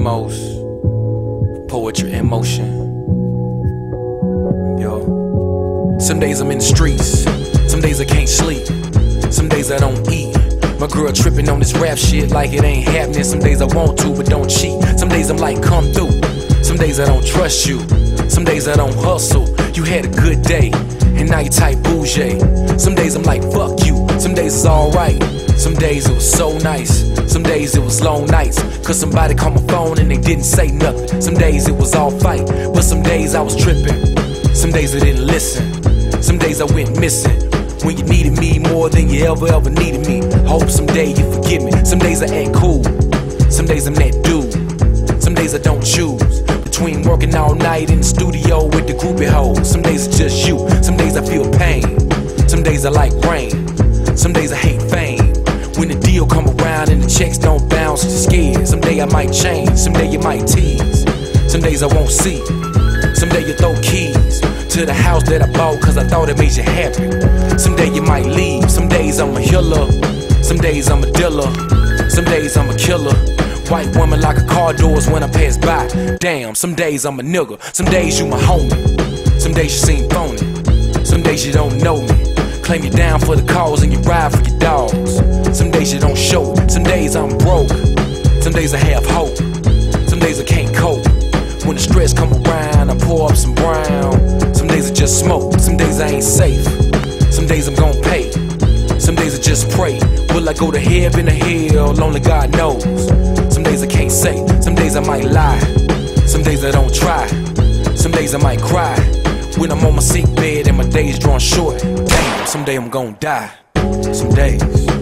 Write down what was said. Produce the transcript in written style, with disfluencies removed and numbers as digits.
most. Poetry in motion. Yo. Some days I'm in the streets. Some days I can't sleep. Some days I don't eat. My girl tripping on this rap shit like it ain't happening. Some days I want to, but don't cheat. Some days I'm like, come through. Some days I don't trust you. Some days I don't hustle. You had a good day, and now you type bougie. Some days I'm like, fuck you. Some days it's alright. Some days it was so nice. Some days it was long nights, cause somebody called my phone and they didn't say nothing. Some days it was all fight, but some days I was tripping. Some days I didn't listen. Some days I went missing when you needed me more than you ever needed me. Hope someday you forgive me. Some days I act cool. Some days I'm that dude. Some days I don't choose between working all night in the studio with the groupie hoes. Some days it's just you. Some days I feel pain. Some days I like rain. Some days I hate fame. When the deal come around and the checks don't bounce, you're scared. Someday I might change. Someday you might tease. Some days I won't see. Someday you throw keys to the house that I bought cause I thought it made you happy. Someday you might leave. Some days I'm a healer. Some days I'm a dealer. Some days I'm a killer. White woman like a car doors when I pass by. Damn, some days I'm a nigga. Some days you my homie. Some days you seem phony. Some days you don't know me. Claim you down for the cause and you ride for your dogs. Some days you don't show it. Some days I'm broke. Some days I have hope. Some days I can't cope. When the stress come around, I pour up some brown. Some days I just smoke. Some days I ain't safe. Some days I'm gon' pay. Some days I just pray. Will I go to heaven or hell? Only God knows. Some days I can't say. Some days I might lie. Some days I don't try. Some days I might cry when I'm on my sick bed and my days drawn short. Damn, someday I'm gon' die. Some days.